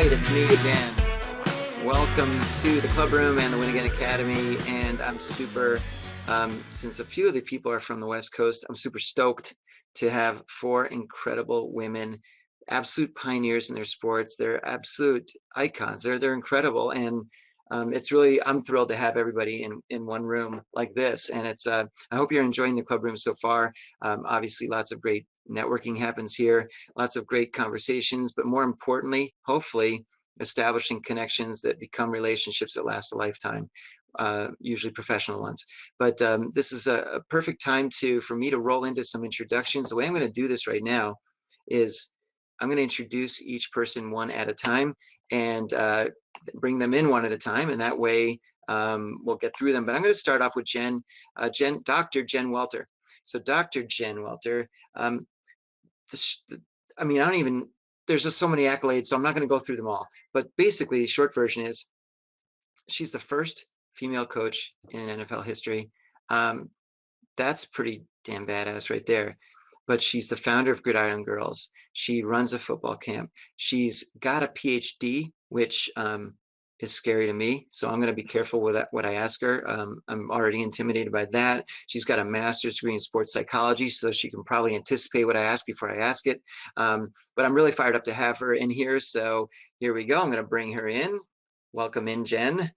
right, it's me again. Welcome to the Clubroom and the Win Again Academy. And I'm super, since a few of the people are from the West Coast, I'm super stoked to have four incredible women, absolute pioneers in their sports. They're absolute icons. They're incredible. And it's really, I'm thrilled to have everybody in one room like this. And it's, I hope you're enjoying the Clubroom so far. Obviously, lots of great networking happens here, lots of great conversations, but more importantly, hopefully, establishing connections that become relationships that last a lifetime, usually professional ones. But this is a perfect time for me to roll into some introductions. The way I'm going to do this right now is I'm going to introduce each person one at a time and bring them in one at a time, and that way we'll get through them. But I'm going to start off with Dr. Jen Welter. So Dr. Jen Welter, there's just so many accolades, so I'm not going to go through them all. But basically, the short version is she's the first female coach in NFL history. That's pretty damn badass right there. But she's the founder of Grrridiron Girls. She runs a football camp. She's got a PhD, which is scary to me. So I'm going to be careful with what I ask her. I'm already intimidated by that. She's got a master's degree in sports psychology, so she can probably anticipate what I ask before I ask it. But I'm really fired up to have her in here. So here we go. I'm going to bring her in. Welcome in, Jen.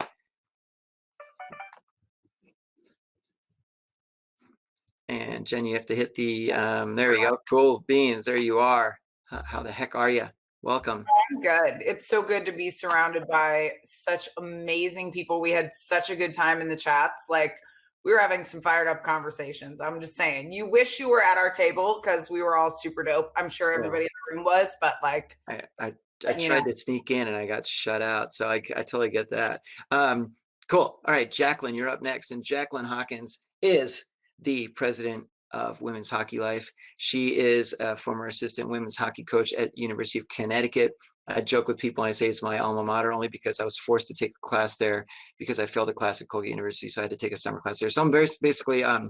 And Jen, you have to hit the, there we go. Cool beans. There you are. How the heck are you? Welcome. I'm good. It's so good to be surrounded by such amazing people. We had such a good time in the chats. Like, we were having some fired up conversations. I'm just saying, you wish you were at our table because we were all super dope. I'm sure everybody in the room was, but like, I tried to sneak in and I got shut out. So I totally get that. Cool. All right, Jacqueline, you're up next. And Jaclyn Hawkins is the president of Women's Hockey Life. She is a former assistant women's hockey coach at University of Connecticut. I joke with people when I say it's my alma mater only because I was forced to take a class there because I failed a class at Colgate University, so I had to take a summer class there. So I'm basically, I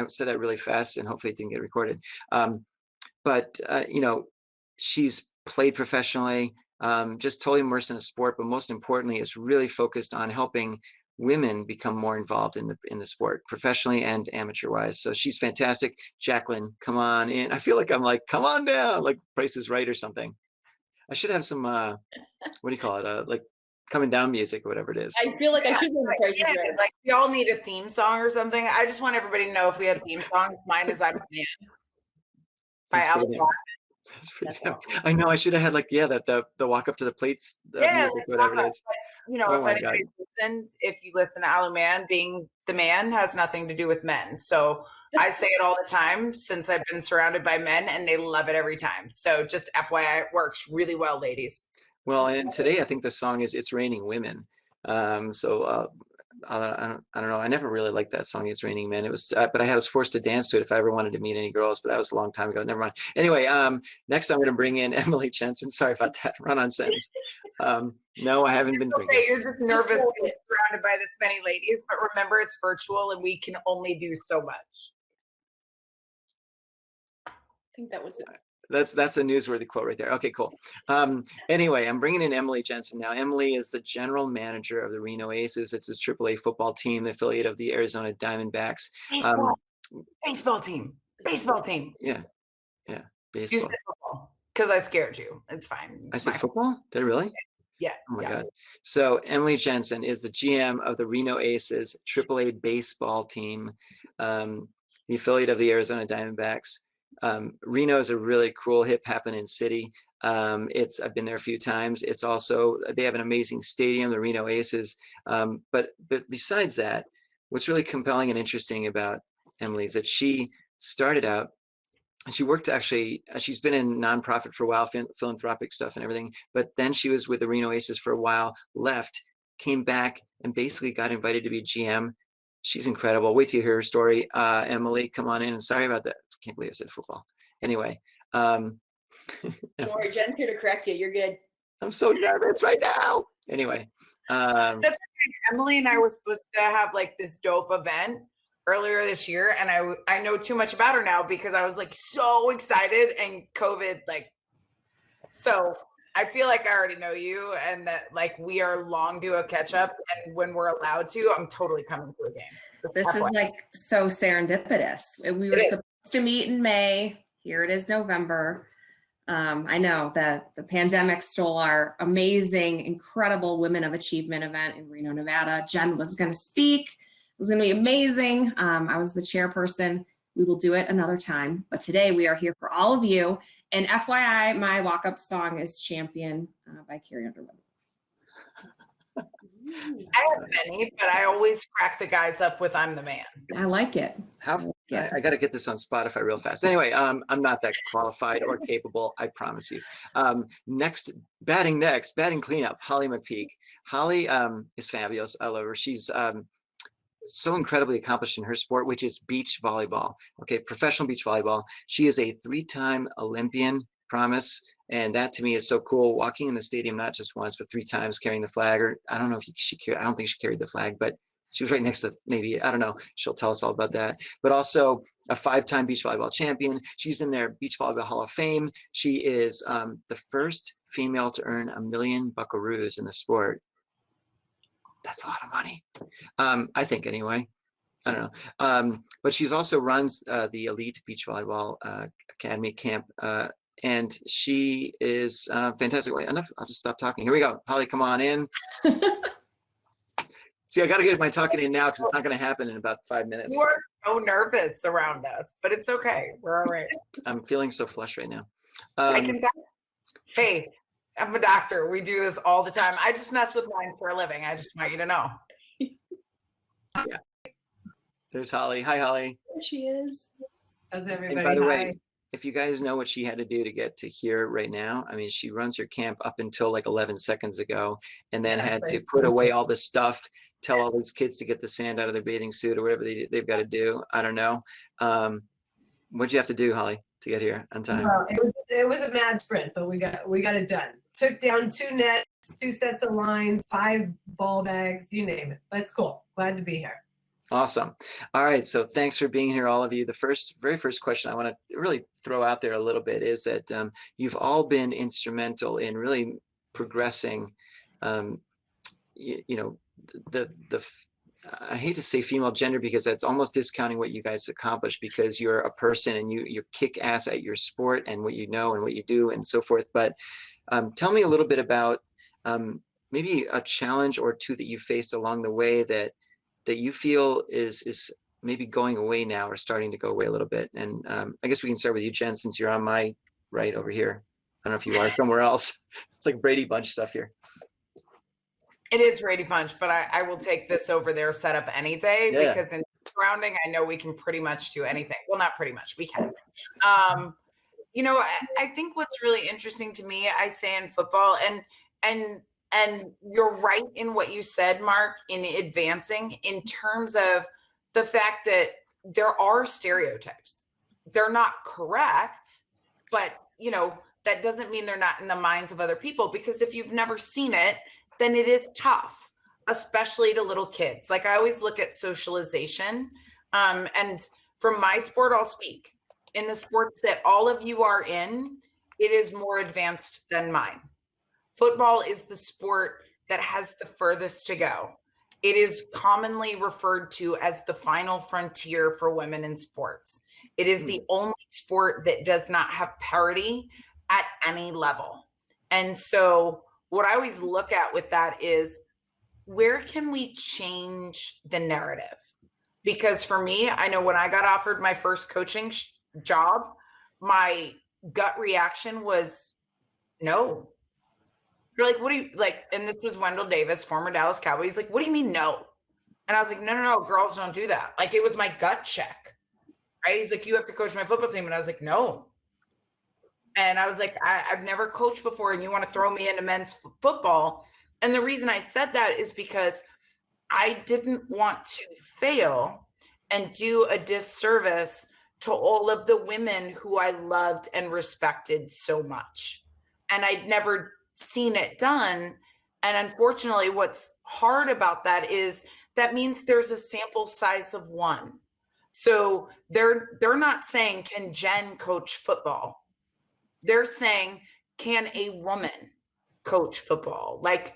said that really fast and hopefully it didn't get recorded. She's played professionally, just totally immersed in the sport, but most importantly, is really focused on helping women become more involved in the sport, professionally and amateur wise. So she's fantastic. Jaclyn, come on in. I feel like I'm like, come on down, like Price is Right or something. I should have some, what do you call it? Like coming down music or whatever it is. I feel like I should have Price is Right. Like, we all need a theme song or something. I just want everybody to know if we had theme songs. Mine is I'm a Man by Alex. That's pretty I know I should have had like, the walk up to the plates, music, whatever it is. If anybody listens, if you listen to Alan Man, being the man has nothing to do with men. So I say it all the time since I've been surrounded by men and they love it every time. So just FYI, it works really well, ladies. Well, and today I think the song is It's Raining Women. I don't know. I never really liked that song, It's Raining Men. It was, but I was forced to dance to it if I ever wanted to meet any girls, but that was a long time ago. Never mind. Anyway, next I'm going to bring in Emily Jensen. Sorry about that. Run on sentence. No, I haven't been drinking. Okay, you're just nervous being surrounded by this many ladies, but remember it's virtual and we can only do so much. I think that was it. That's a newsworthy quote right there. Okay, cool. Anyway, I'm bringing in Emily Jensen now. Emily is the general manager of the Reno Aces. It's a AAA football team, the affiliate of the Arizona Diamondbacks. Baseball team. Yeah, baseball. You said football because I scared you. It's fine. I said football? Did I really? Yeah. Oh my God. So Emily Jensen is the GM of the Reno Aces AAA baseball team, the affiliate of the Arizona Diamondbacks. Reno is a really cool, hip, happening city. I've been there a few times. It's also, they have an amazing stadium, the Reno Aces. But besides that, what's really compelling and interesting about Emily is that she started out, and she worked she's been in nonprofit for a while, philanthropic stuff and everything. But then she was with the Reno Aces for a while, left, came back, and basically got invited to be GM. She's incredible. Wait till you hear her story. Emily, come on in. And sorry about that. I can't believe I said football. Anyway. Don't worry, Jen's here to correct you. You're good. I'm so nervous right now. Anyway. That's okay. Emily and I were supposed to have like this dope event earlier this year. And I know too much about her now because I was like so excited and COVID, like, so I feel like I already know you and that like we are long due a catch up. And when we're allowed to, I'm totally coming to a game. This is like so serendipitous. We were supposed to meet in May. Here it is November. I know that the pandemic stole our amazing, incredible Women of Achievement event in Reno, Nevada. Jen was going to speak. It was going to be amazing. I was the chairperson. We will do it another time. But today we are here for all of you. And FYI, my walk-up song is Champion by Carrie Underwood. I have many, but I always crack the guys up with "I'm the man." I like it. I got to get this on Spotify real fast. Anyway, I'm not that qualified or capable, I promise you. Batting cleanup, Holly McPeak. Holly is fabulous. I love her. She's so incredibly accomplished in her sport, which is beach volleyball. Okay, professional beach volleyball. She is a 3-time Olympian, promise. And that to me is so cool. Walking in the stadium, not just once, but 3 times carrying the flag. Or I don't know if I don't think she carried the flag, but she was right next to, maybe, I don't know. She'll tell us all about that. But also a 5-time beach volleyball champion. She's in their Beach Volleyball Hall of Fame. She is the first female to earn $1 million buckaroos in the sport. That's a lot of money. I think anyway. I don't know. But she's also runs the Elite Beach Volleyball Academy camp. And she is fantastic. Wait, enough. I'll just stop talking. Here we go. Holly, come on in. See, I got to get my talking in now because it's not going to happen in about 5 minutes. You are so nervous around us, but it's okay. We're all right. I'm feeling so flush right now. I can tell. Hey, I'm a doctor. We do this all the time. I just mess with mine for a living. I just want you to know. Yeah. There's Holly. Hi, Holly. There she is. How's everybody? And by the Hi. way, if you guys know what she had to do to get to here right now, I mean, she runs her camp up until like 11 seconds ago, and then had to put away all the stuff, tell all these kids to get the sand out of their bathing suit or whatever they've got to do. I don't know. What'd you have to do, Holly, to get here on time? Well, it was a mad sprint, but we got it done. Took down 2 nets, 2 sets of lines, 5 ball bags, you name it. That's cool. Glad to be here. Awesome. All right. So thanks for being here, all of you. The very first question I want to really throw out there a little bit is that you've all been instrumental in really progressing, you know, I hate to say female gender because that's almost discounting what you guys accomplished, because you're a person and you kick ass at your sport and what you know and what you do and so forth. But tell me a little bit about maybe a challenge or 2 that you faced along the way that you feel is maybe going away now or starting to go away a little bit. And I guess we can start with you, Jen, since you're on my right over here. I don't know if you are somewhere else. It's like Brady Bunch stuff here. It is Brady Bunch, but I will take this over their setup any day because in surrounding, I know we can pretty much do anything. Well, not pretty much, we can. You know, I think what's really interesting to me, I say in football, and you're right in what you said, Mark, in advancing in terms of the fact that there are stereotypes. They're not correct, but, you know, that doesn't mean they're not in the minds of other people, because if you've never seen it, then it is tough, especially to little kids. Like I always look at socialization. And from my sport, I'll speak. In the sports that all of you are in, it is more advanced than mine. Football is the sport that has the furthest to go. It is commonly referred to as the final frontier for women in sports. It is the only sport that does not have parity at any level. And so what I always look at with that is, where can we change the narrative? Because for me, I know when I got offered my first coaching job, my gut reaction was no. You're like, what do you like? And this was Wendell Davis, former Dallas Cowboy. He's like, what do you mean no? And I was like, no, girls don't do that. Like, it was my gut check, right? He's like, you have to coach my football team. And I was like, no. And I was like, I've never coached before, and you want to throw me into men's football. And the reason I said that is because I didn't want to fail and do a disservice to all of the women who I loved and respected so much. And I'd never seen it done. And unfortunately, what's hard about that is that means there's a sample size of 1. So they're not saying, can Jen coach football? They're saying, can a woman coach football. Like,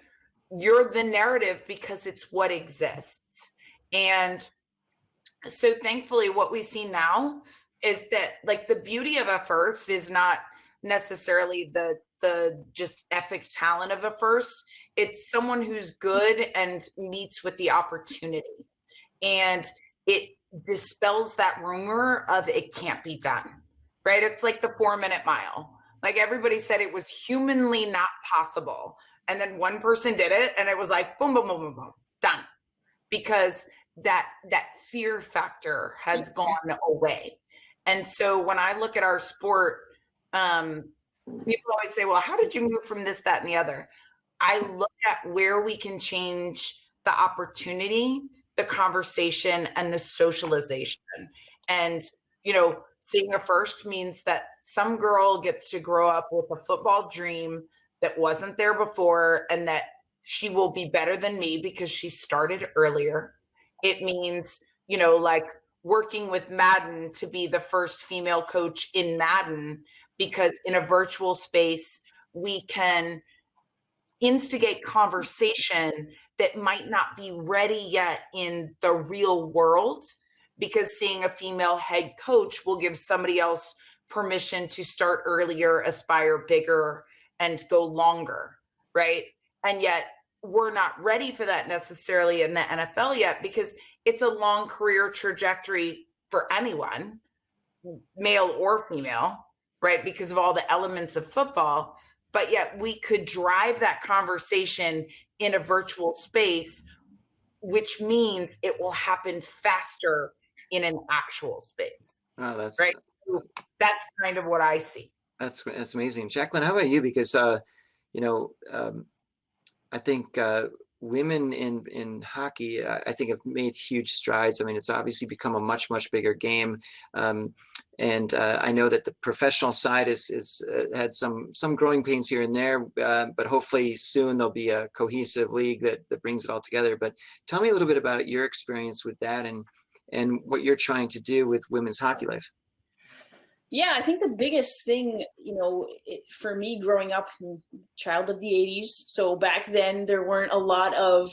you're the narrative because it's what exists. And so thankfully what we see now is that, like, the beauty of a first is not necessarily the just epic talent of a first. It's someone who's good and meets with the opportunity. And it dispels that rumor of it can't be done, right? It's like the 4-minute mile. Like, everybody said it was humanly not possible. And then one person did it and it was like, boom, boom, boom, boom, boom, done. Because that fear factor has gone away. And so when I look at our sport, people always say, well, how did you move from this, that, and the other? I look at where we can change the opportunity, the conversation, and the socialization. And, you know, seeing a first means that some girl gets to grow up with a football dream that wasn't there before, and that she will be better than me because she started earlier. It means, you know, like working with Madden to be the first female coach in Madden, because in a virtual space, we can instigate conversation that might not be ready yet in the real world, because seeing a female head coach will give somebody else permission to start earlier, aspire bigger, and go longer, right? And yet we're not ready for that necessarily in the NFL yet, because it's a long career trajectory for anyone, male or female, right? Because of all the elements of football. But yet we could drive that conversation in a virtual space, which means it will happen faster in an actual space. Oh, that's right. So that's kind of what I see. That's amazing. Jacqueline, how about you? Because you know, I think women in hockey, I think, have made huge strides. I mean, it's obviously become a much bigger game, and I know that the professional side is had some growing pains here and there, but hopefully soon there'll be a cohesive league that brings it all together. But tell me a little bit about your experience with that and what you're trying to do with women's hockey life. Yeah, I think the biggest thing, you know, for me growing up, child of the 80s, so back then there weren't a lot of,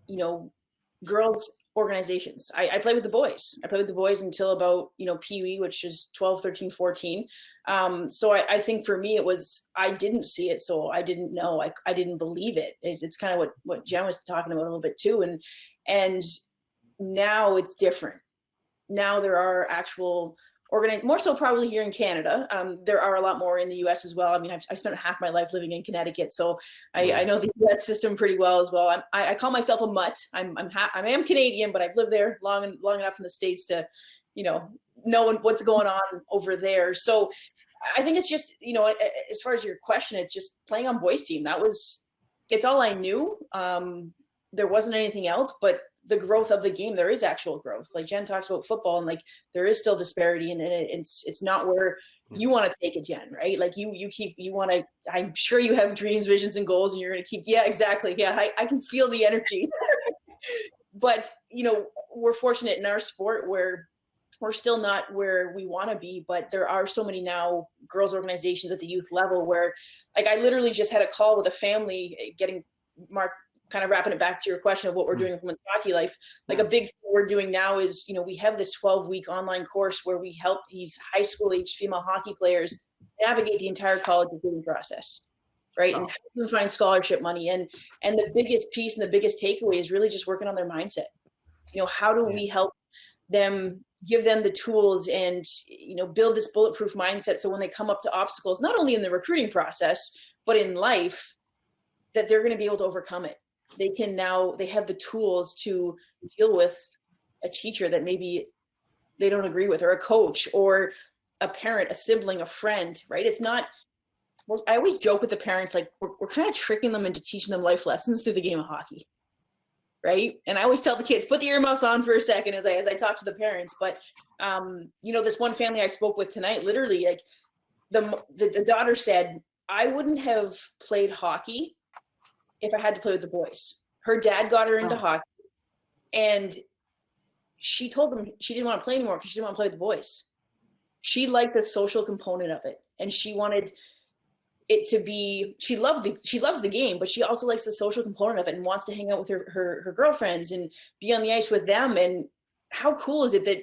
you know, girls organizations. I played with the boys. I played with the boys until about, you know, Pee Wee, which is 12, 13, 14. So I think for me, it was, I didn't see it. So I didn't know, I didn't believe it. It's kind of what Jen was talking about a little bit too. And now it's different. Now there are actual more so probably here in Canada. There are a lot more in the US as well. I mean, I spent half my life living in Connecticut, so I know the US system pretty well as well. I call myself a mutt. I am Canadian, but I've lived there long enough in the States to, you know what's going on over there. So I think it's just, you know, as far as your question, it's just playing on boys team. It's all I knew. There wasn't anything else, but the growth of the game, there is actual growth. Like Jen talks about football, and like there is still disparity, and it's not where you want to take it, Jen, right? Like you want to, I'm sure you have dreams, visions, and goals, and you're going to keep, yeah, exactly. Yeah. I can feel the energy, but you know, we're fortunate in our sport where we're still not where we want to be, but there are so many now girls organizations at the youth level where, like, I literally just had a call with a family getting Mark, kind of wrapping it back to your question of what we're doing with women's hockey life. Like a big thing we're doing now is, you know, we have this 12-week online course where we help these high school age female hockey players navigate the entire college recruiting process, right? And help them find scholarship money. And the biggest piece and the biggest takeaway is really just working on their mindset. You know, how do we help them, give them the tools and, you know, build this bulletproof mindset so when they come up to obstacles, not only in the recruiting process, but in life, that they're going to be able to overcome it. They have the tools to deal with a teacher that maybe they don't agree with, or a coach, or a parent, a sibling, a friend, right? It's not, I always joke with the parents, like we're kind of tricking them into teaching them life lessons through the game of hockey, right? And I always tell the kids, put the earmuffs on for a second as I talk to the parents. But, you know, this one family I spoke with tonight, literally, like the daughter said, I wouldn't have played hockey if I had to play with the boys. Her dad got her into hockey, and she told them she didn't want to play anymore because she didn't want to play with the boys. She liked the social component of it, and she wanted it to be, she loves the game, but she also likes the social component of it and wants to hang out with her girlfriends and be on the ice with them. And how cool is it that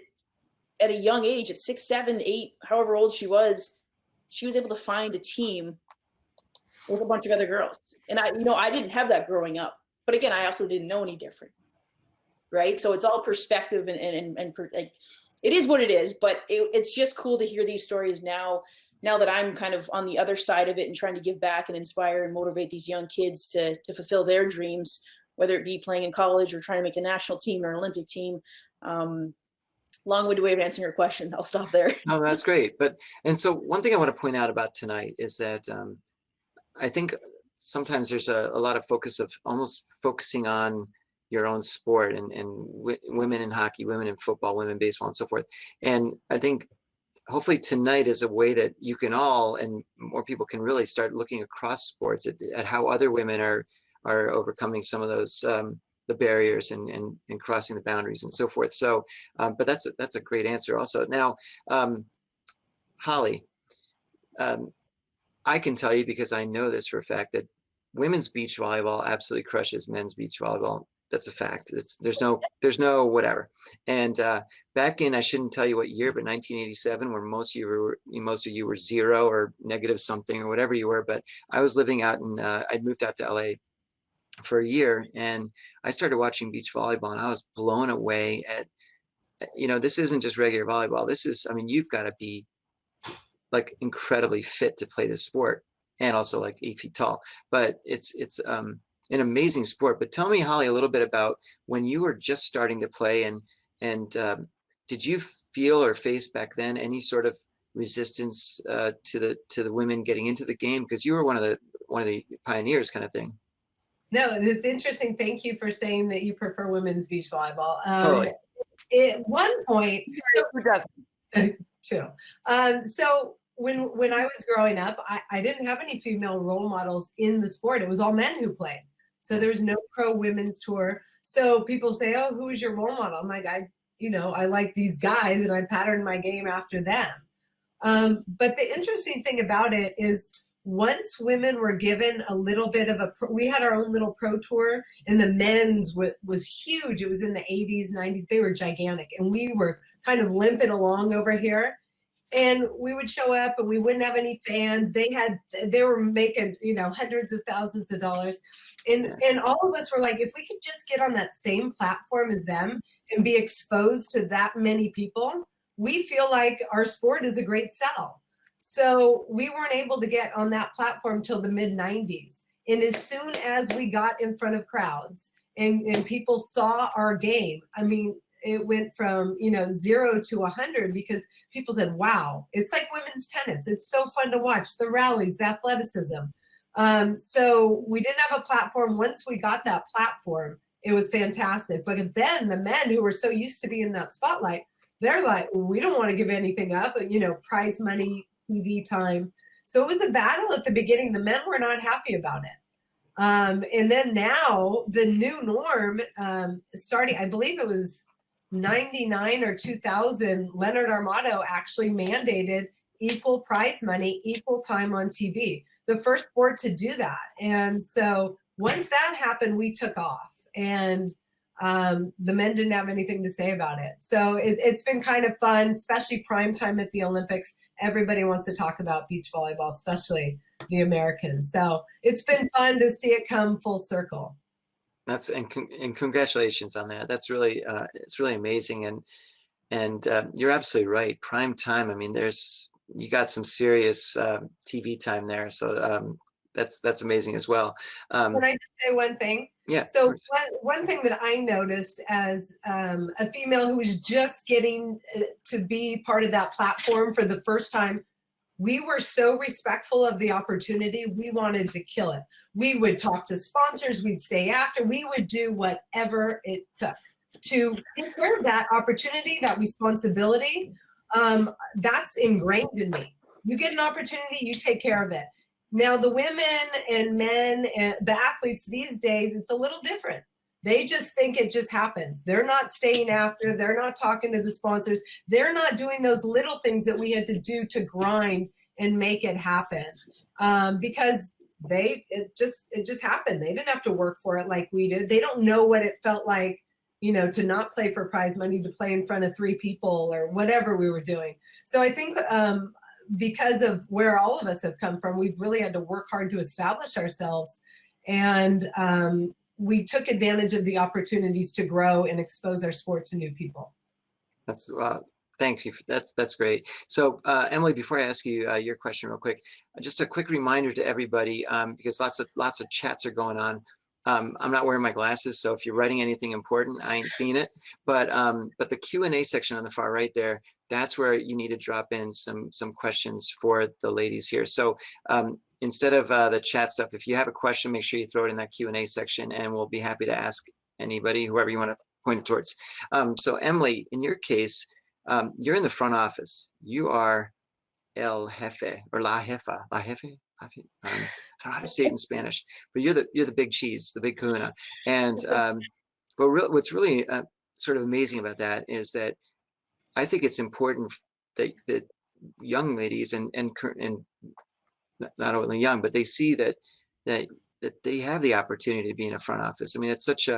at a young age, at 6, 7, 8, however old she was able to find a team with a bunch of other girls. And I didn't have that growing up, but again, I also didn't know any different. Right. So it's all perspective and like, it is what it is, but it's just cool to hear these stories now that I'm kind of on the other side of it and trying to give back and inspire and motivate these young kids to fulfill their dreams, whether it be playing in college or trying to make a national team or an Olympic team. Long-winded way of answering your question. I'll stop there. No, that's great. And so one thing I want to point out about tonight is that I think sometimes there's a lot of focus of almost focusing on your own sport and women in hockey, women in football, women in baseball, and so forth. And I think hopefully tonight is a way that you can all, and more people can really start looking across sports at how other women are overcoming some of those the barriers and crossing the boundaries and so forth. So, but that's a great answer also. Now, Holly, I can tell you, because I know this for a fact, that women's beach volleyball absolutely crushes men's beach volleyball. That's a fact. There's no whatever. And back in, I shouldn't tell you what year, but 1987, where most of you were 0 or negative something or whatever you were. But I was living out in, I'd moved out to LA for a year, and I started watching beach volleyball, and I was blown away at, this isn't just regular volleyball. This is, I mean, you've got to be like incredibly fit to play this sport, and also like 8 feet tall. But it's an amazing sport. But tell me, Holly, a little bit about when you were just starting to play, and did you feel or face back then any sort of resistance to the women getting into the game, because you were one of the pioneers, kind of thing? No, it's interesting. Thank you for saying that you prefer women's beach volleyball. Totally. At one point, Who doesn't? true. So when I was growing up, I didn't have any female role models in the sport. It was all men who played. So there was no pro women's tour. So people say, "Oh, who is your role model?" I'm like, I like these guys, and I patterned my game after them. But the interesting thing about it is, once women were given a little bit of we had our own little pro tour, and the men's was huge. It was in the 80s, 90s. They were gigantic, and we were kind of limping along over here. And we would show up, and we wouldn't have any fans. They were making, hundreds of thousands of dollars. And all of us were like, if we could just get on that same platform as them and be exposed to that many people, we feel like our sport is a great sell. So we weren't able to get on that platform till the mid 90s. And as soon as we got in front of crowds and people saw our game, I mean, it went from 0 to 100, because people said, wow, it's like women's tennis. It's so fun to watch, the rallies, the athleticism. So we didn't have a platform. Once we got that platform, it was fantastic. But then the men who were so used to being in that spotlight, they're like, we don't want to give anything up, prize money, TV time. So it was a battle at the beginning. The men were not happy about it. And then now the new norm, starting, I believe it was 99 or 2000, Leonard Armato actually mandated equal prize money, equal time on TV. The first sport to do that. And so once that happened, we took off, and the men didn't have anything to say about it. So it's been kind of fun, especially prime time at the Olympics. Everybody wants to talk about beach volleyball, especially the Americans. So it's been fun to see it come full circle. And congratulations on that. That's really it's really amazing, and you're absolutely right. Prime time. I mean, you got some serious TV time there, so that's amazing as well. Can I just say one thing? Yeah. So one thing that I noticed as a female who was just getting to be part of that platform for the first time, we were so respectful of the opportunity. We wanted to kill it. We would talk to sponsors. We'd stay after. We would do whatever it took to take care of that opportunity, that responsibility. That's ingrained in me. You get an opportunity, you take care of it. Now, the women and men and the athletes these days, it's a little different. They just think it just happens. They're not staying after. They're not talking to the sponsors. They're not doing those little things that we had to do to grind and make it happen, because it just happened. They didn't have to work for it like we did. They don't know what it felt like, you know, to not play for prize money, to play in front of 3 people or whatever we were doing. So I think because of where all of us have come from, we've really had to work hard to establish ourselves. And we took advantage of the opportunities to grow and expose our sport to new people. That's thanks you. That's great. So Emily, before I ask you your question real quick, just a quick reminder to everybody, because lots of chats are going on. I'm not wearing my glasses, so if you're writing anything important, I ain't seen it. But the Q&A section on the far right there, that's where you need to drop in some questions for the ladies here. So instead of the chat stuff, if you have a question, make sure you throw it in that Q&A section, and we'll be happy to ask anybody, whoever you want to point it towards. So Emily, in your case, you're in the front office. You are el jefe or la jefa, la jefe. I don't know how to say it in Spanish, but you're the big cheese, the big kahuna. And but what's really sort of amazing about that is that I think it's important that young ladies and not only young, but they see that they have the opportunity to be in a front office. I mean, it's such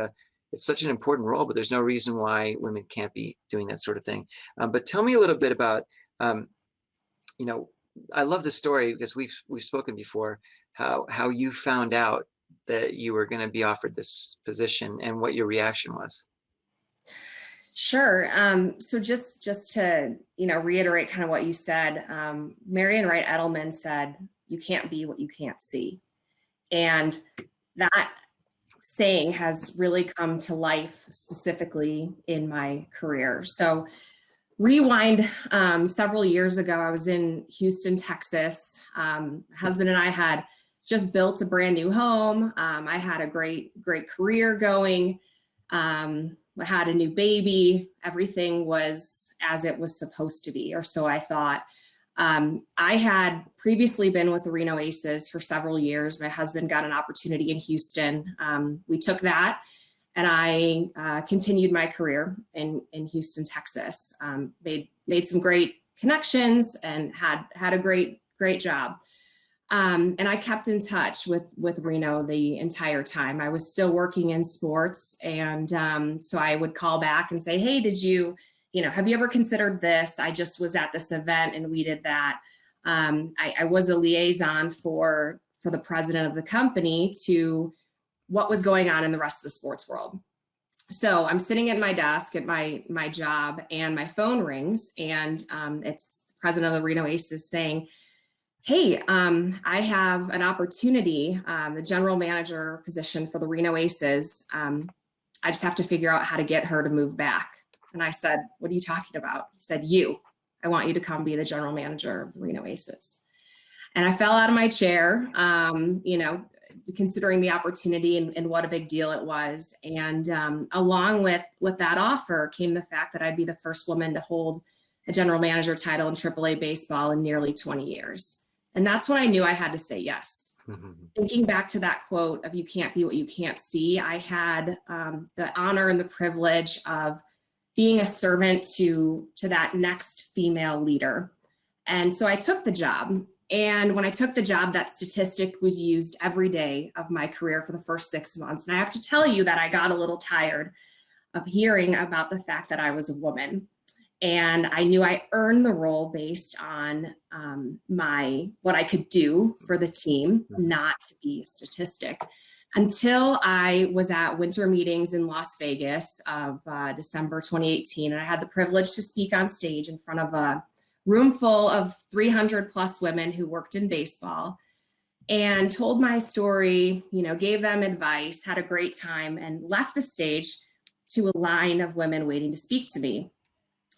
an important role, but there's no reason why women can't be doing that sort of thing. But tell me a little bit about, you know, I love the story because we've spoken before, how you found out that you were going to be offered this position and what your reaction was. Sure. So just to, you know, reiterate kind of what you said, Marian Wright Edelman said, "You can't be what you can't see." And that saying has really come to life specifically in my career. So rewind several years ago, I was in Houston, Texas. My husband and I had just built a brand new home. I had a great career going. I had a new baby. Everything was as it was supposed to be, or so I thought. I had previously been with the Reno Aces for several years. My husband got an opportunity in Houston. We took that, and I continued my career in Houston, Texas. Made some great connections and had a great job. And I kept in touch with Reno the entire time. I was still working in sports, and so I would call back and say, "Hey, have you ever considered this? I just was at this event and we did that." I was a liaison for the president of the company to what was going on in the rest of the sports world. So I'm sitting at my desk at my job, and my phone rings, and it's the president of the Reno Aces saying, "Hey, I have an opportunity, the general manager position for the Reno Aces. I just have to figure out how to get her to move back." And I said, "What are you talking about?" He said, "I want you to come be the general manager of the Reno Aces." And I fell out of my chair, considering the opportunity and what a big deal it was. And along with that offer came the fact that I'd be the first woman to hold a general manager title in AAA baseball in nearly 20 years. And that's when I knew I had to say yes. Thinking back to that quote of "you can't be what you can't see," I had the honor and the privilege of being a servant to that next female leader. And so I took the job. And when I took the job, that statistic was used every day of my career for the first 6 months. And I have to tell you that I got a little tired of hearing about the fact that I was a woman. And I knew I earned the role based on what I could do for the team, not to be a statistic. Until I was at winter meetings in Las Vegas of December 2018, and I had the privilege to speak on stage in front of a room full of 300 plus women who worked in baseball, and told my story, gave them advice, had a great time, and left the stage to a line of women waiting to speak to me.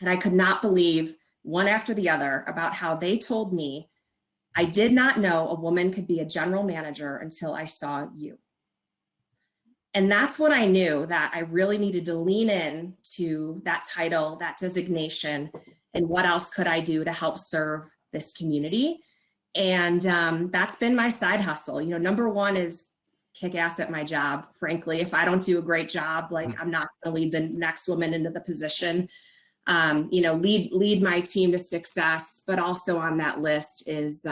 And I could not believe, one after the other, about how they told me, "I did not know a woman could be a general manager until I saw you." And that's when I knew that I really needed to lean in to that title, that designation, and what else could I do to help serve this community. And that's been my side hustle. Number one is kick ass at my job. Frankly, if I don't do a great job, I'm not going to lead the next woman into the position. lead my team to success. But also on that list is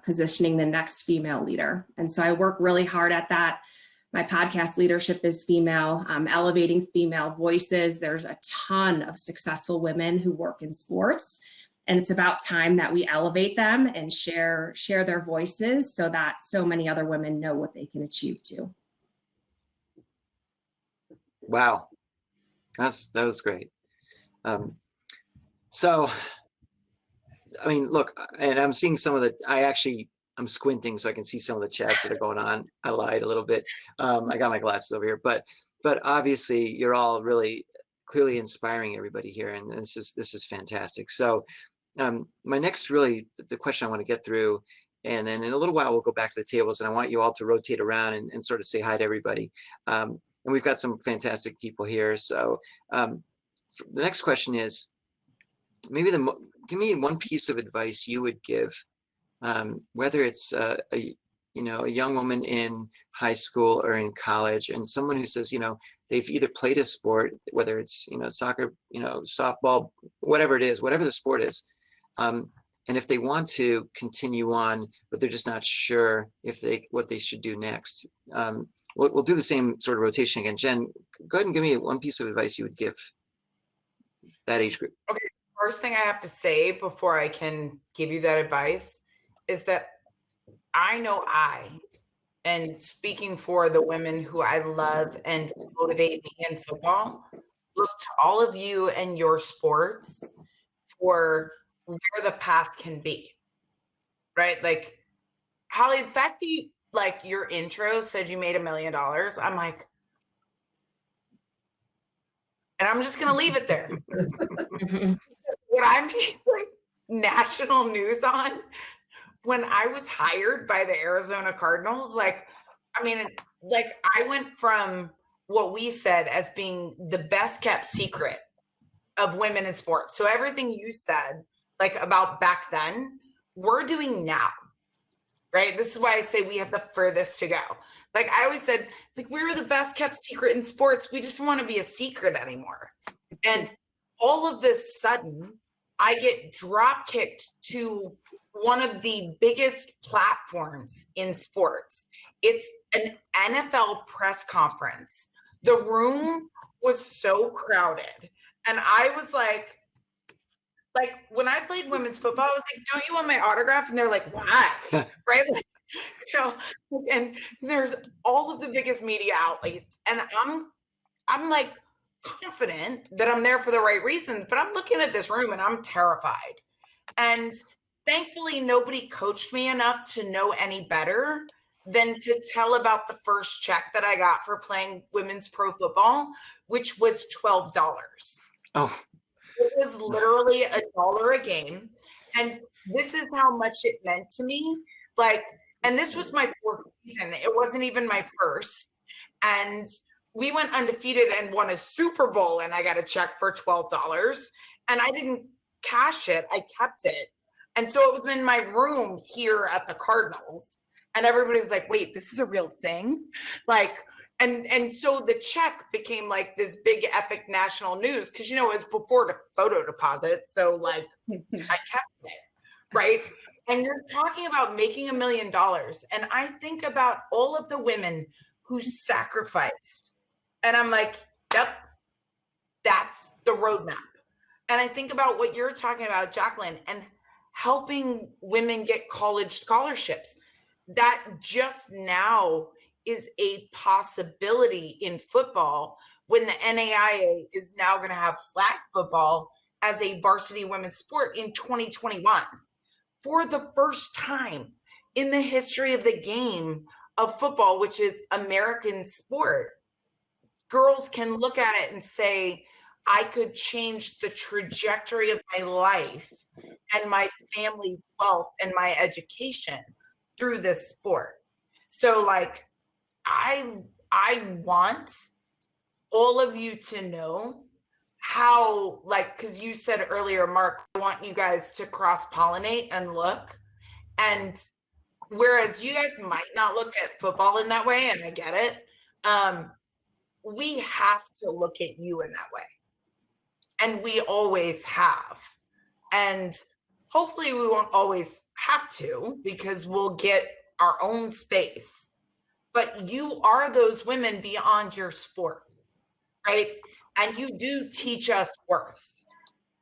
positioning the next female leader. And so I work really hard at that. My podcast leadership is female, elevating female voices. There's a ton of successful women who work in sports, and it's about time that we elevate them and share their voices so that so many other women know what they can achieve too. Wow, that was great. So, I mean, look, and I'm seeing some of the. I'm squinting so I can see some of the chats that are going on. I lied a little bit. I got my glasses over here, but obviously you're all really clearly inspiring everybody here, and this is fantastic. So, my next the question I want to get through, and then in a little while we'll go back to the tables, and I want you all to rotate around and sort of say hi to everybody. And we've got some fantastic people here. So, the next question is, maybe give me one piece of advice you would give. Whether it's a young woman in high school or in college, and someone who says, they've either played a sport, whether it's, soccer, softball, whatever it is, whatever the sport is. And if they want to continue on, but they're just not sure what they should do next. We'll do the same sort of rotation again. Jen, go ahead and give me one piece of advice you would give that age group. Okay. First thing I have to say before I can give you that advice is that I know and speaking for the women who I love and motivate me in football, look to all of you and your sports for where the path can be, right? Like, Holly, the fact that your intro said you made $1 million, I'm like, and I'm just going to leave it there. What I made national news on when I was hired by the Arizona Cardinals, I went from what we said as being the best kept secret of women in sports. So everything you said, about back then, we're doing now, right? This is why I say we have the furthest to go. I always said, we were the best kept secret in sports. We just want to be a secret anymore. And all of this sudden, I get drop kicked to one of the biggest platforms in sports. It's an NFL press conference. The room was so crowded. And I was like, when I played women's football, I was like, don't you want my autograph? And they're like, why? Right? And there's all of the biggest media outlets. And I'm confident that I'm there for the right reasons, but I'm looking at this room and I'm terrified. And thankfully, nobody coached me enough to know any better than to tell about the first check that I got for playing women's pro football, which was $12. Oh. It was literally $1 a game. And this is how much it meant to me. And this was my fourth season. It wasn't even my first. And we went undefeated and won a Super Bowl, and I got a check for $12. And I didn't cash it. I kept it. And so it was in my room here at the Cardinals. And everybody's like, wait, this is a real thing? And so the check became this big epic national news because, it was before the photo deposit. So I kept it, right? And you're talking about making $1 million. And I think about all of the women who sacrificed. And I'm like, yep, that's the roadmap. And I think about what you're talking about, Jacqueline, and helping women get college scholarships. That just now is a possibility in football when the NAIA is now going to have flag football as a varsity women's sport in 2021. For the first time in the history of the game of football, which is American sport, girls can look at it and say, I could change the trajectory of my life and my family's wealth and my education through this sport. So I want all of you to know how, because you said earlier, Mark, I want you guys to cross-pollinate and look. And whereas you guys might not look at football in that way, and I get it, we have to look at you in that way. and we always have. And hopefully we won't always have to, because we'll get our own space. But you are those women beyond your sport, right? And you do teach us worth.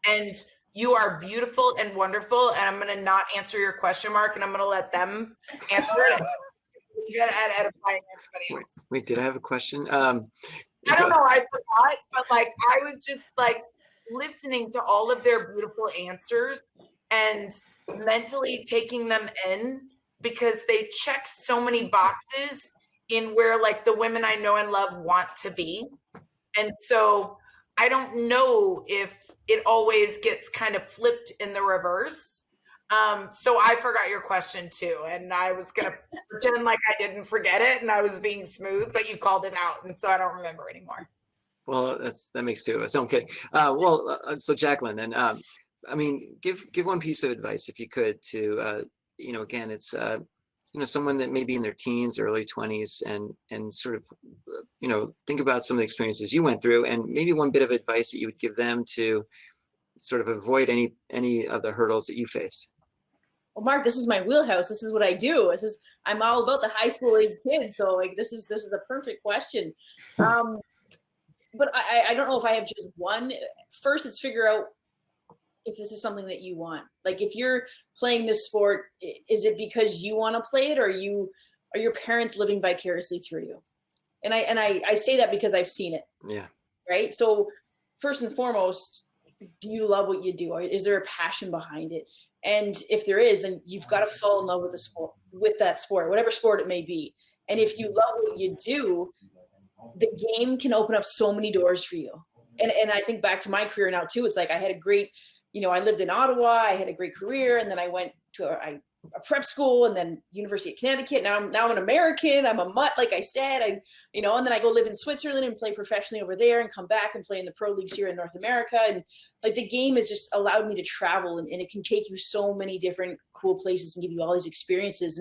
And you are beautiful and wonderful. And I'm going to not answer your question, Mark, and I'm going to let them answer it. You got to edify everybody else. Wait, did I have a question? I don't know, I forgot, but like I was just like listening to all of their beautiful answers and mentally taking them in, because they check so many boxes in where like the women I know and love want to be. And so I don't know if it always gets kind of flipped in the reverse. So I forgot your question too. And I was going to pretend like I didn't forget it and I was being smooth, but you called it out. And so I don't remember anymore. Well, that makes two of us. No, I'm kidding. So Jacqueline, then, I mean, give one piece of advice if you could to, you know, again, it's, you know, someone that may be in their teens, early 20s, and sort of, you know, think about some of the experiences you went through, and maybe one bit of advice that you would give them to sort of avoid any of the hurdles that you faced. Well, Mark, this is my wheelhouse. This is what I do. I'm all about the high school age kids. So like, this is a perfect question. But I don't know if I have just one. First, it's figure out if this is something that you want. Like if you're playing this sport, is it because you want to play it, or are your parents living vicariously through you? And I say that because I've seen it. Yeah. Right. So first and foremost, do you love what you do? Or is there a passion behind it? And if there is, then you've got to fall in love with the sport, with that sport, whatever sport it may be. And if you love what you do, the game can open up so many doors for you. And I think back to my career now too. It's like I had a great, you know, I lived in Ottawa, I had a great career, and then I went to a prep school, and then University of Connecticut. Now I'm an American. I'm a mutt, like I said. You know, and then I go live in Switzerland and play professionally over there, and come back and play in the pro leagues here in North America. And like the game has just allowed me to travel, and it can take you so many different cool places and give you all these experiences.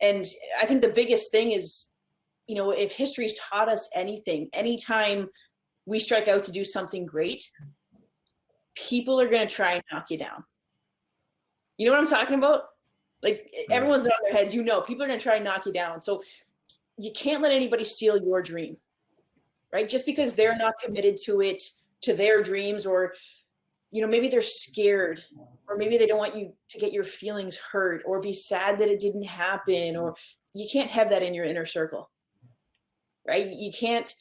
And I think the biggest thing is, you know, if history's taught us anything, anytime we strike out to do something great, people are going to try and knock you down. You know what I'm talking about? Like everyone's on their heads, you know, people are going to try and knock you down. So you can't let anybody steal your dream, right? Just because they're not committed to it, to their dreams, or, you know, maybe they're scared, or maybe they don't want you to get your feelings hurt or be sad that it didn't happen, or you can't have that in your inner circle, right? You can't,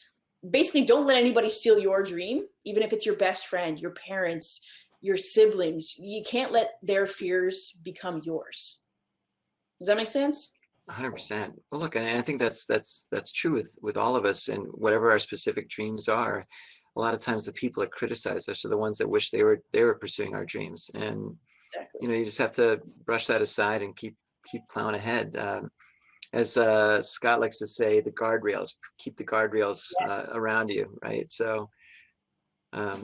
basically don't let anybody steal your dream, even if it's your best friend, your parents, your siblings. You can't let their fears become yours. Does that make sense? 100%. Well, look, and I think that's true with all of us, and whatever our specific dreams are. A lot of times the people that criticize us are the ones that wish they were pursuing our dreams, and Exactly. you know, you just have to brush that aside and keep plowing ahead. As Scott likes to say, the guardrails, keep the guardrails around you, right? So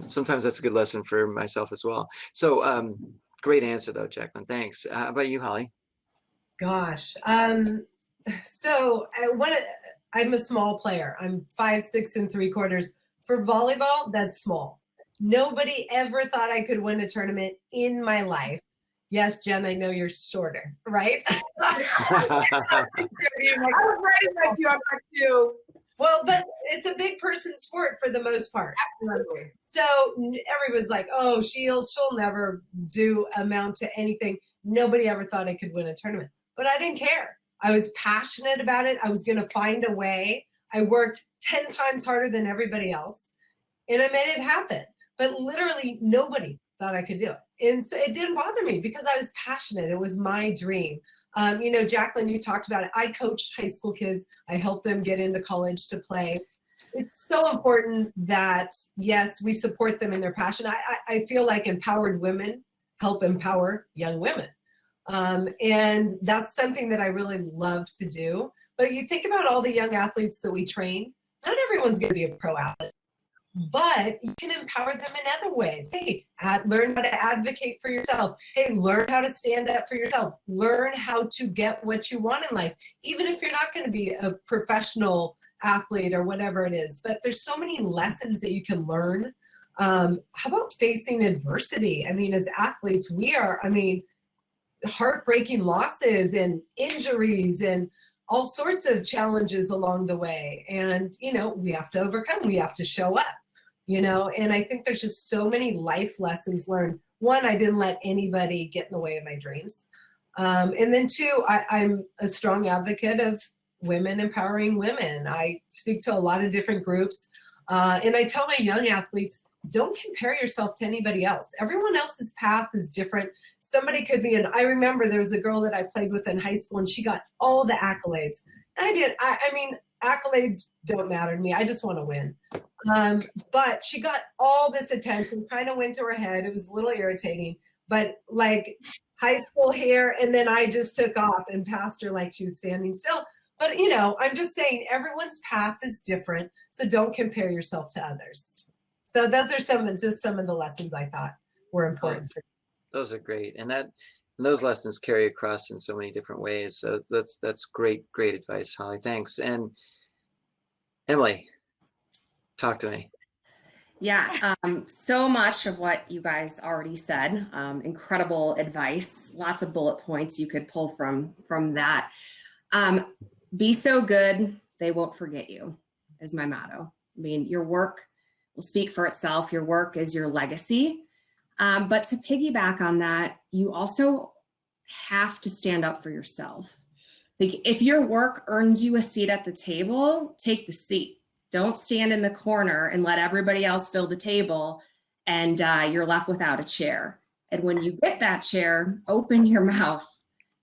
sometimes that's a good lesson for myself as well. So great answer though, Jacqueline. Thanks. How about you, Holly? Gosh. So I'm a small player. I'm 5'6" 3/4. For volleyball, that's small. Nobody ever thought I could win a tournament in my life. Yes, Jen, I know you're shorter, right? I was writing that too. I'm like you. Well, but it's a big person sport for the most part. Absolutely. So everyone's like, oh, she'll never amount to anything. Nobody ever thought I could win a tournament, but I didn't care. I was passionate about it. I was going to find a way. I worked 10 times harder than everybody else, and I made it happen. But literally nobody thought I could do it. And so it didn't bother me because I was passionate. It was my dream. You know, Jacqueline, you talked about it. I coached high school kids. I helped them get into college to play. It's so important that, yes, we support them in their passion. I feel like empowered women help empower young women. And that's something that I really love to do. But you think about all the young athletes that we train, not everyone's going to be a pro athlete, but you can empower them in other ways. Hey, learn how to advocate for yourself. Hey, learn how to stand up for yourself. Learn how to get what you want in life, even if you're not going to be a professional athlete or whatever it is. But there's so many lessons that you can learn How about facing adversity? I mean, as athletes, we are, I mean, heartbreaking losses and injuries and all sorts of challenges along the way. And, you know, we have to overcome, we have to show up, you know, and I think there's just so many life lessons learned. One, I didn't let anybody get in the way of my dreams. And then two, I'm a strong advocate of women empowering women. I speak to a lot of different groups. And I tell my young athletes, don't compare yourself to anybody else. Everyone else's path is different. Somebody could be I remember there was a girl that I played with in high school and she got all the accolades. And I mean, accolades don't matter to me. I just want to win. But she got all this attention, kind of went to her head. It was a little irritating, but like high school hair. And then I just took off and passed her like she was standing still. But, you know, I'm just saying everyone's path is different. So don't compare yourself to others. So those are some of the lessons I thought were important for me. Those are great. And those lessons carry across in so many different ways. So that's great advice, Holly. Thanks. And Emily, talk to me. Yeah, so much of what you guys already said. Incredible advice. Lots of bullet points you could pull from that. Be so good, they won't forget you, is my motto. I mean, your work will speak for itself. Your work is your legacy. But to piggyback on that, you also have to stand up for yourself. Like, if your work earns you a seat at the table, take the seat. Don't stand in the corner and let everybody else fill the table and you're left without a chair. And when you get that chair, open your mouth.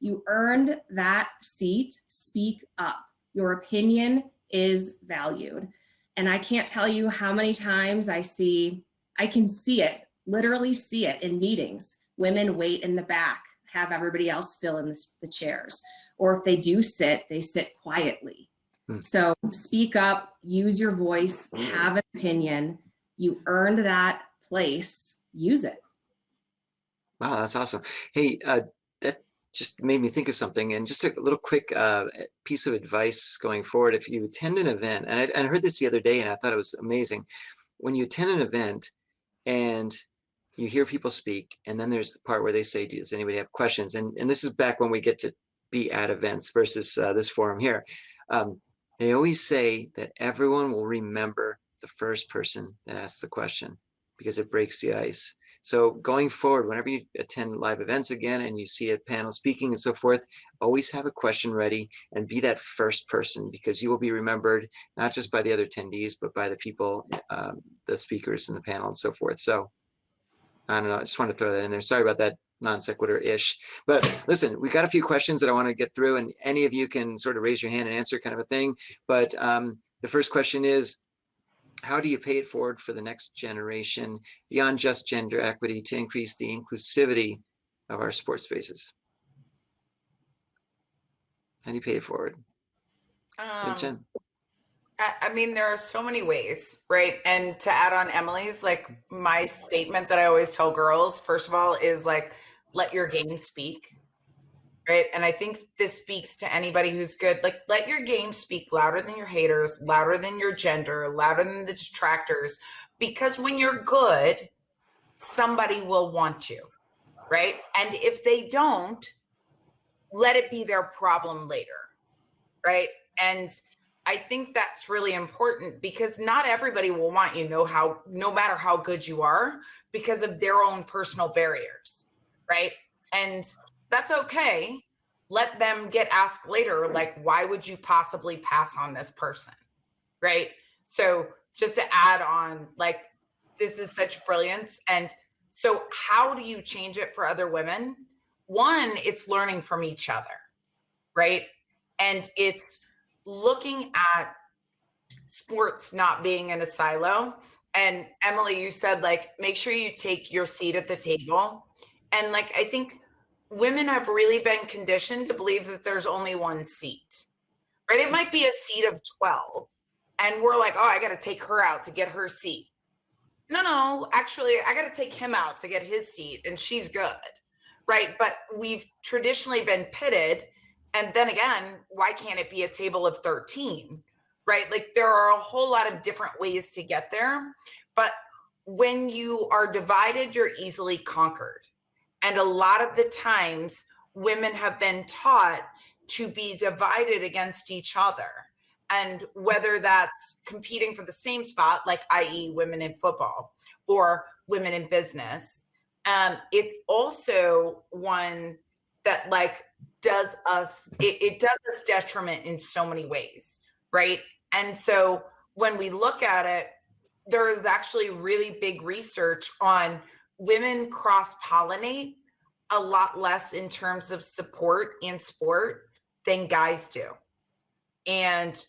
You earned that seat, speak up. Your opinion is valued. And I can't tell you how many times I can see it, literally see it in meetings. Women wait in the back, have everybody else fill in the chairs. Or if they do sit, they sit quietly. So speak up, use your voice, have an opinion. You earned that place, use it. Wow, that's awesome. Hey, that just made me think of something, and just a little quick piece of advice going forward. If you attend an event, and I heard this the other day and I thought it was amazing. When you attend an event and you hear people speak, and then there's the part where they say, does anybody have questions? And this is back when we get to be at events versus this forum here. They always say that everyone will remember the first person that asks the question because it breaks the ice. So going forward, whenever you attend live events again and you see a panel speaking and so forth, always have a question ready and be that first person, because you will be remembered not just by the other attendees, but by the people, the speakers in the panel and so forth. So I don't know, I just wanted to throw that in there. Sorry about that non sequitur-ish. But listen, we got a few questions that I want to get through, and any of you can sort of raise your hand and answer, kind of a thing. But the first question is, how do you pay it forward for the next generation beyond just gender equity to increase the inclusivity of our sports spaces? How do you pay it forward? Jen? I mean, there are so many ways, right? And to add on Emily's, like, my statement that I always tell girls, first of all, is like, let your game speak, right? And I think this speaks to anybody who's good. Like, let your game speak louder than your haters, louder than your gender, louder than the detractors, because when you're good, somebody will want you, right? And if they don't, let it be their problem later, right? And I think that's really important, because not everybody will want you, no matter how good you are, because of their own personal barriers, right? And that's okay. Let them get asked later, like, why would you possibly pass on this person, right? So just to add on, like, this is such brilliance. And so how do you change it for other women? One, it's learning from each other, right? And it's looking at sports not being in a silo. And Emily, you said, like, make sure you take your seat at the table. And like, I think women have really been conditioned to believe that there's only one seat, right? It might be a seat of 12. And we're like, oh, I got to take her out to get her seat. No, actually, I got to take him out to get his seat, and she's good, right? But we've traditionally been pitted. And then again, why can't it be a table of 13, right? Like, there are a whole lot of different ways to get there. But when you are divided, you're easily conquered. And a lot of the times women have been taught to be divided against each other. And whether that's competing for the same spot, like i.e. women in football or women in business, it's also one that like does us, it does us detriment in so many ways, right? And so when we look at it, there is actually really big research on women cross-pollinate a lot less in terms of support in sport than guys do. And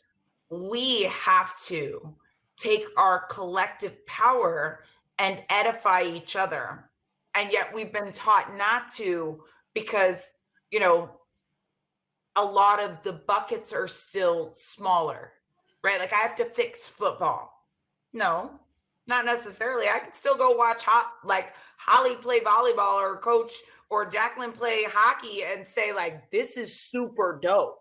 we have to take our collective power and edify each other. And yet we've been taught not to, because, you know, a lot of the buckets are still smaller, right? Like I have to fix football. No, not necessarily. I could still go watch Holly play volleyball or coach or Jacqueline play hockey and say like, this is super dope.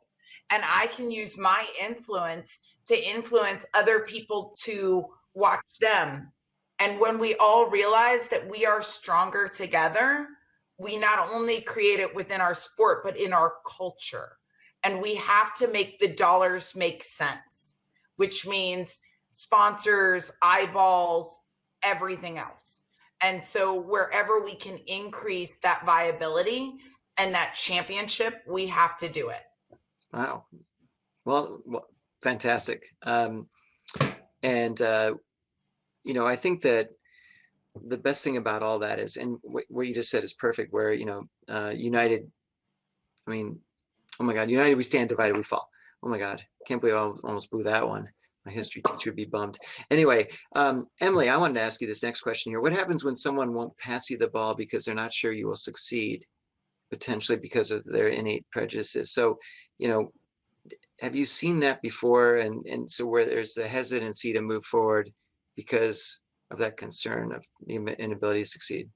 And I can use my influence to influence other people to watch them. And when we all realize that we are stronger together, we not only create it within our sport, but in our culture. And we have to make the dollars make sense, which means sponsors, eyeballs, everything else. And so wherever we can increase that viability and that championship, we have to do it. Wow. Well, fantastic. You know, I think that the best thing about all that is, and what you just said is perfect, where, you know, united, I mean, oh my God, united we stand, divided we fall. Oh my God, can't believe I almost blew that one. My history teacher would be bummed. Anyway, Emily, I wanted to ask you this next question here. What happens when someone won't pass you the ball because they're not sure you will succeed, potentially because of their innate prejudices? So, you know, have you seen that before? And so where there's a hesitancy to move forward because of that concern of the inability to succeed?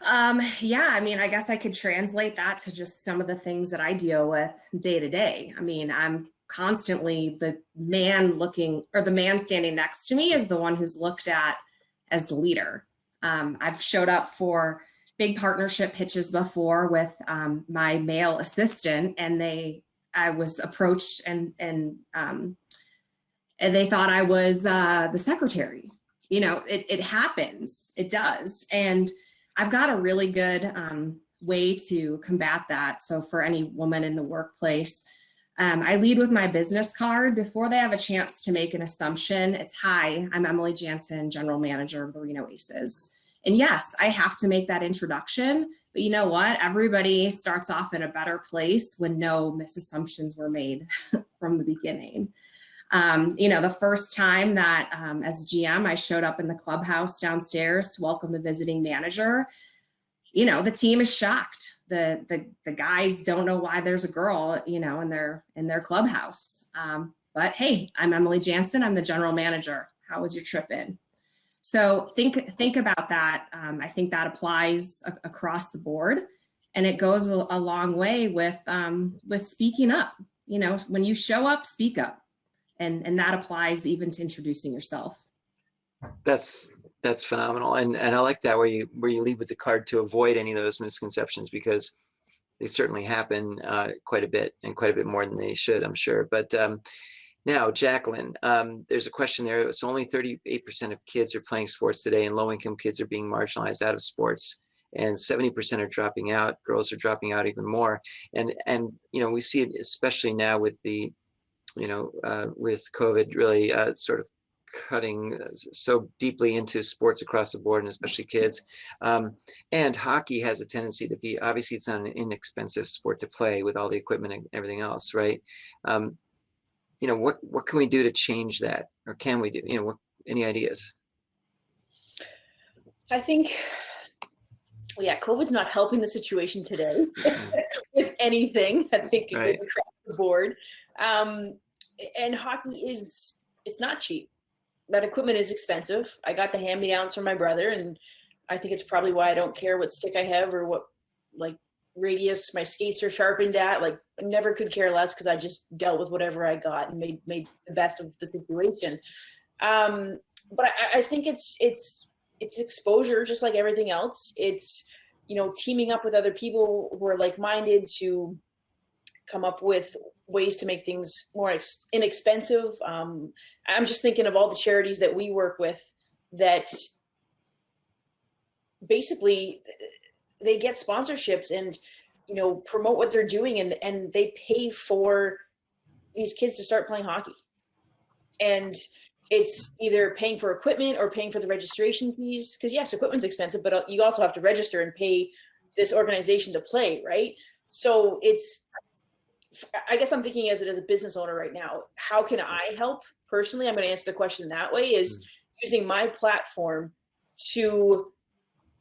Yeah, I mean, I guess I could translate that to just some of the things that I deal with day to day. I mean, I'm constantly the man standing next to me is the one who's looked at as the leader. I've showed up for big partnership pitches before with my male assistant, and I was approached and they thought I was the secretary. You know, it happens, it does. And I've got a really good way to combat that. So for any woman in the workplace, I lead with my business card before they have a chance to make an assumption. It's, hi, I'm Emily Jaenson, general manager of the Reno Aces. And yes, I have to make that introduction, but you know what? Everybody starts off in a better place when no misassumptions were made from the beginning. You know, the first time that as GM, I showed up in the clubhouse downstairs to welcome the visiting manager, you know, the team is shocked. The guys don't know why there's a girl, you know, in their clubhouse. But hey, I'm Emily Jaenson. I'm the general manager. How was your trip in? So think about that. I think that applies across the board, and it goes a long way with speaking up. You know, when you show up, speak up. And that applies even to introducing yourself. That's phenomenal. And I like that where you lead with the card to avoid any of those misconceptions, because they certainly happen quite a bit, and quite a bit more than they should, I'm sure. But now, Jacqueline, there's a question there. So only 38% of kids are playing sports today, and low-income kids are being marginalized out of sports, and 70% are dropping out. Girls are dropping out even more. And you know, we see it especially now with the, you know, with COVID really sort of cutting so deeply into sports across the board, and especially kids. And hockey has a tendency to be, obviously it's not an inexpensive sport to play with all the equipment and everything else, right? You know, what can we do to change that? Or can we do, you know, any ideas? I think, yeah, COVID's not helping the situation today with anything. I think right. Across the board. And hockey it's not cheap. That equipment is expensive. I got the hand-me-downs from my brother, and I think it's probably why I don't care what stick I have or what like radius my skates are sharpened at. Like, I never could care less, because I just dealt with whatever I got and made the best of the situation. but I think it's exposure, just like everything else. It's, you know, teaming up with other people who are like-minded to come up with ways to make things more inexpensive. I'm just thinking of all the charities that we work with that basically they get sponsorships and, you know, promote what they're doing, and they pay for these kids to start playing hockey. And it's either paying for equipment or paying for the registration fees, because yes, equipment's expensive, but you also have to register and pay this organization to play, right? So it's, I guess I'm thinking as a business owner right now, how can I help personally? I'm going to answer the question that way, is using my platform to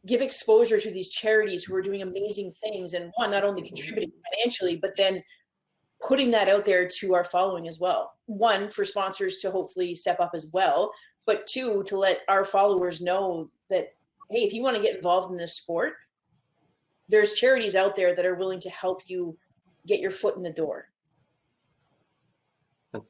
give exposure to these charities who are doing amazing things, and one, not only contributing financially, but then putting that out there to our following as well. One, for sponsors to hopefully step up as well, but two, to let our followers know that, hey, if you want to get involved in this sport, there's charities out there that are willing to help you get your foot in the door.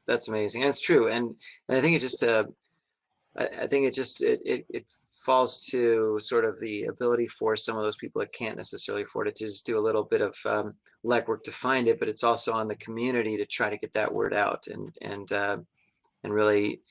That's amazing. And it's true. And I think it just I think it falls to sort of the ability for some of those people that can't necessarily afford it to just do a little bit of legwork to find it, but it's also on the community to try to get that word out and really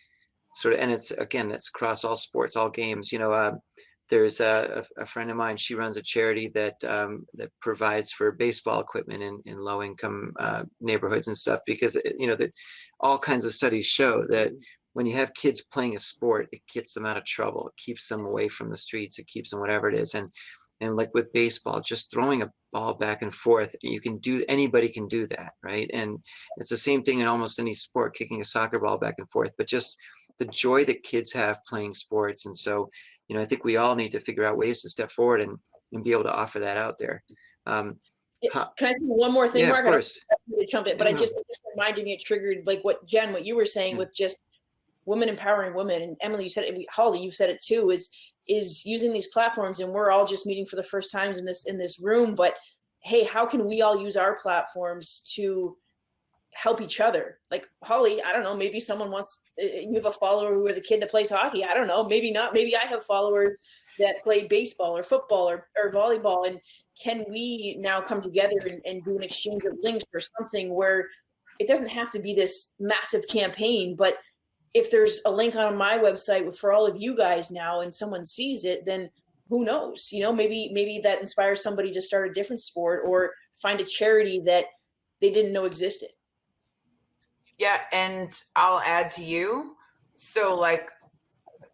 sort of, and it's, again, that's across all sports, all games. You know, there's a friend of mine, she runs a charity that that provides for baseball equipment in low income neighborhoods and stuff, because you know that all kinds of studies show that when you have kids playing a sport, it gets them out of trouble. It keeps them away from the streets. It keeps them whatever it is. And like with baseball, just throwing a ball back and forth, anybody can do that, right? And it's the same thing in almost any sport, kicking a soccer ball back and forth, but just the joy that kids have playing sports. And so, you know, I think we all need to figure out ways to step forward and be able to offer that out there. Can I say one more thing, yeah, Mark? Of course. I don't want to jump in, but it just reminded me, it triggered like what you were saying with just women empowering women. And Emily, you said it, Holly, you've said it too, is using these platforms, and we're all just meeting for the first times in this room, but hey, how can we all use our platforms to help each other? Like Holly, I don't know, maybe someone you have a follower who has a kid that plays hockey. I don't know, maybe not. Maybe I have followers that play baseball or football or volleyball. And can we now come together and do an exchange of links or something where it doesn't have to be this massive campaign, but if there's a link on my website for all of you guys now and someone sees it, then who knows, you know, maybe that inspires somebody to start a different sport or find a charity that they didn't know existed. Yeah. And I'll add to you. So like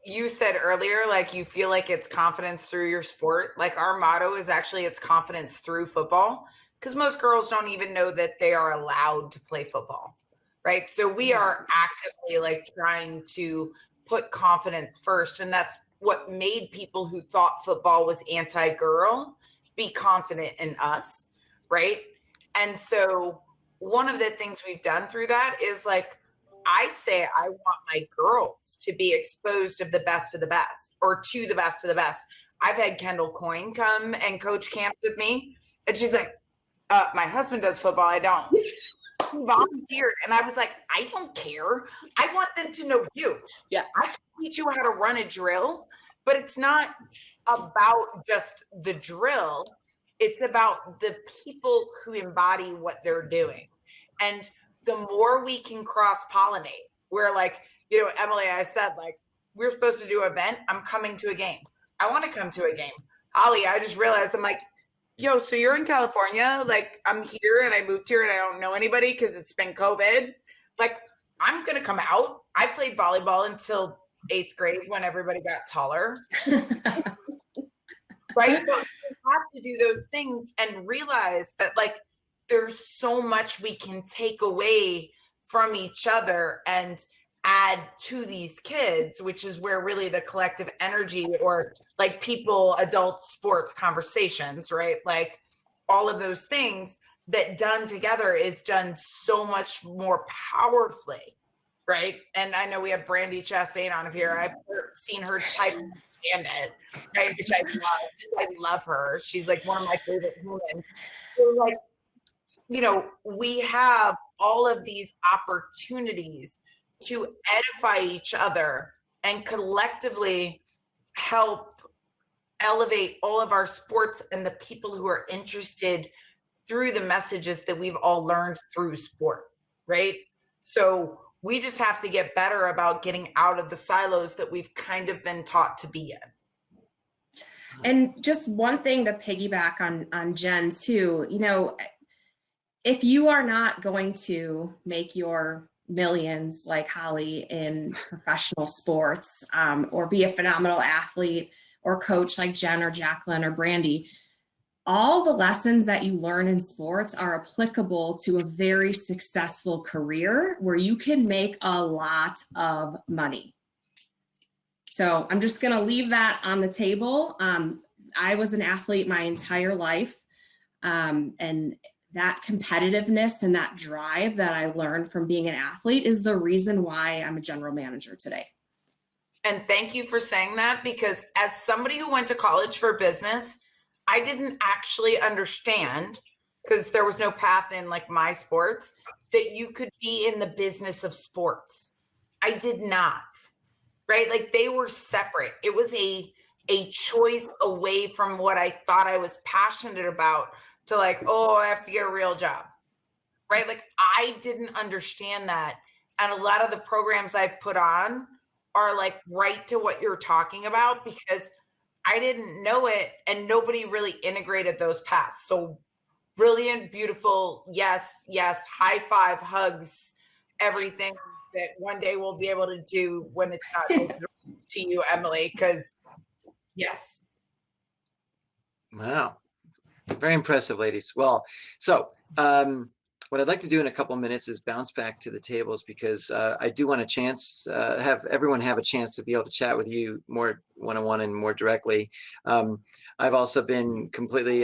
you said earlier, like you feel like it's confidence through your sport. Like our motto is actually it's confidence through football, because most girls don't even know that they are allowed to play football. Right. So we are actively like trying to put confidence first. And that's what made people who thought football was anti-girl be confident in us. Right. And so one of the things we've done through that is like, I say, I want my girls to be exposed of the best or to the best of the best. I've had Kendall Coyne come and coach camps with me. And she's like, my husband does football. I don't. Volunteered, and I was like, I don't care. I want them to know you. Yeah, I can teach you how to run a drill, but it's not about just the drill. It's about the people who embody what they're doing. And the more we can cross-pollinate, where like, you know, Emily, I said like, we're supposed to do an event. I'm coming to a game. I want to come to a game. Ollie, I just realized, I'm like, yo, so you're in California, like I'm here and I moved here and I don't know anybody because it's been COVID. Like I'm going to come out. I played volleyball until 8th grade when everybody got taller. Right? But you have to do those things and realize that like there's so much we can take away from each other and add to these kids, which is where really the collective energy or like adult sports conversations, right? Like all of those things that done together is done so much more powerfully, right? And I know we have Brandy Chastain on here. I've seen her type stand it, right? Which I love. I love her. She's like one of my favorite women. So like, you know, we have all of these opportunities to edify each other and collectively help elevate all of our sports and the people who are interested through the messages that we've all learned through sport, right? So we just have to get better about getting out of the silos that we've kind of been taught to be in. And just one thing to piggyback on Jen too, you know, if you are not going to make your millions like Holly in professional sports, or be a phenomenal athlete or coach like Jen or Jacqueline or Brandy, all the lessons that you learn in sports are applicable to a very successful career where you can make a lot of money. So I'm just going to leave that on the table. I was an athlete my entire life. And that competitiveness and that drive that I learned from being an athlete is the reason why I'm a general manager today. And thank you for saying that, because as somebody who went to college for business, I didn't actually understand, because there was no path in like my sports, that you could be in the business of sports. I did not, right? Like they were separate. It was a choice away from what I thought I was passionate about to like, oh, I have to get a real job, right? Like I didn't understand that. And a lot of the programs I've put on are like right to what you're talking about, because I didn't know it and nobody really integrated those paths. So brilliant, beautiful, yes, high five, hugs, everything that one day we'll be able to do when it's not open to you, Emily, because yes. Wow. Very impressive, ladies. Well, so what I'd like to do in a couple minutes is bounce back to the tables, because I do want a chance, have everyone have a chance to be able to chat with you more one-on-one and more directly. I've also been completely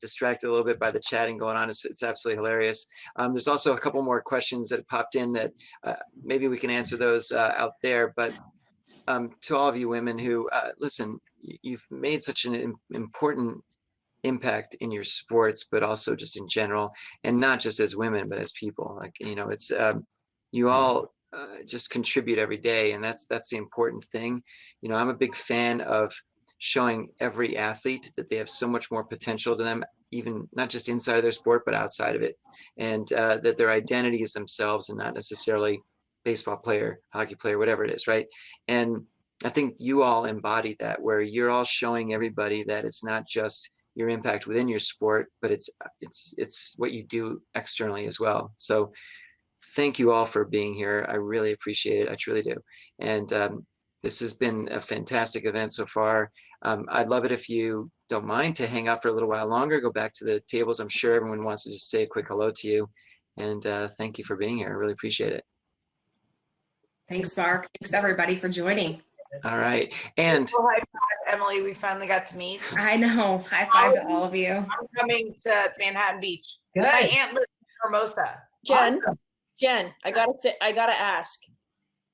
distracted a little bit by the chatting going on. It's absolutely hilarious. There's also a couple more questions that have popped in that maybe we can answer those out there. But to all of you women who, listen, you've made such an important impact in your sports, but also just in general, and not just as women, but as people. Like, you know, it's you all just contribute every day, and that's the important thing. You know, I'm a big fan of showing every athlete that they have so much more potential to them, even not just inside of their sport, but outside of it, and that their identity is themselves and not necessarily baseball player, hockey player, whatever it is, right? And I think you all embody that, where you're all showing everybody that it's not just your impact within your sport, but it's what you do externally as well. So thank you all for being here. I really appreciate it. I truly do. And this has been a fantastic event so far. I'd love it if you don't mind to hang out for a little while longer, go back to the tables. I'm sure everyone wants to just say a quick hello to you. And thank you for being here. I really appreciate it. Thanks, Mark. Thanks everybody for joining. All right. And High five, Emily, we finally got to meet. I know. High five to all of you. I'm coming to Manhattan Beach. Good. My aunt lives in Hermosa. Jen, Awesome. Jen, I gotta ask.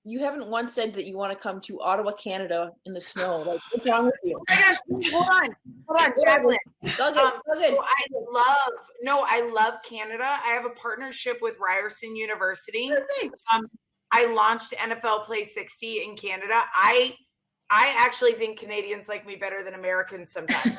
You haven't once said that you want to come to Ottawa, Canada in the snow. Like, what's wrong with you? Oh my gosh, hold on, Jacqueline. Go good. So I love Canada. I have a partnership with Ryerson University. Perfect. I launched NFL Play 60 in Canada. I actually think Canadians like me better than Americans sometimes.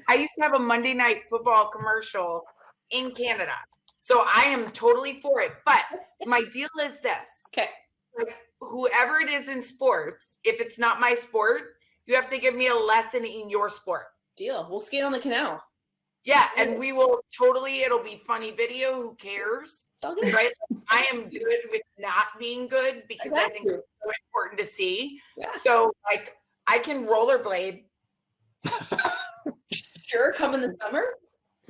I used to have a Monday Night Football commercial in Canada. So I am totally for it. But my deal is this. Okay. Like, whoever it is in sports, if it's not my sport, you have to give me a lesson in your sport. Deal. We'll skate on the canal. Yeah, and we will totally, it'll be funny video, who cares? Right? I am good with not being good, because I think it's so important to see. Yeah. So like I can rollerblade. Sure, come in the summer.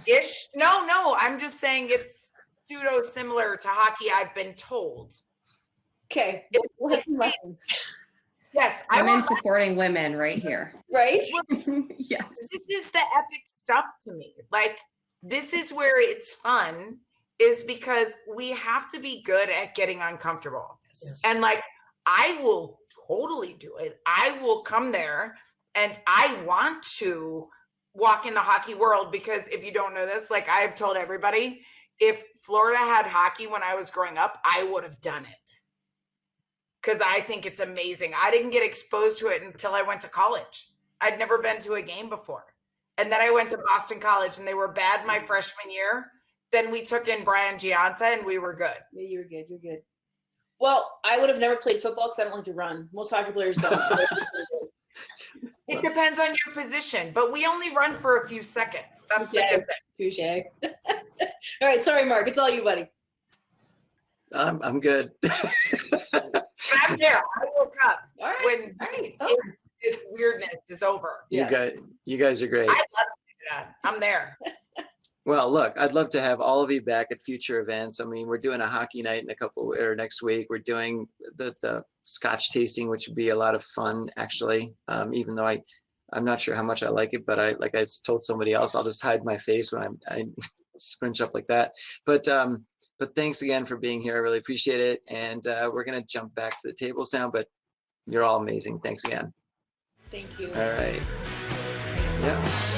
Ish. No, I'm just saying it's pseudo similar to hockey, I've been told. Okay. We'll have some lessons. Yes. Women supporting women right here. Right? Yes. This is the epic stuff to me. Like, this is where it's fun, is because we have to be good at getting uncomfortable. Yes. And like, I will totally do it. I will come there, and I want to walk in the hockey world, because if you don't know this, like I've told everybody, if Florida had hockey when I was growing up, I would have done it. because I think it's amazing. I didn't get exposed to it until I went to college. I'd never been to a game before. And then I went to Boston College and they were bad my freshman year. Then we took in Brian Jaenson and we were good. Yeah, you're good. You're good. Well, I would have never played football because I don't like to run. Most hockey players don't. So it depends on your position, but we only run for a few seconds. That's the good thing. Touche. All right, sorry, Mark. It's all you, buddy. I'm good. I'm there. I woke up All right. when It's over. this weirdness is over. You guys are great. I love that. I'm there. Well, look, I'd love to have all of you back at future events. I mean, we're doing a hockey night next week. We're doing the Scotch tasting, which would be a lot of fun, actually. Even though I'm not sure how much I like it, but I told somebody else, I'll just hide my face when I scrunch up like that. But thanks again for being here. I really appreciate it. And we're gonna jump back to the tables now. But you're all amazing. Thanks again. Thank you. All right. Yeah.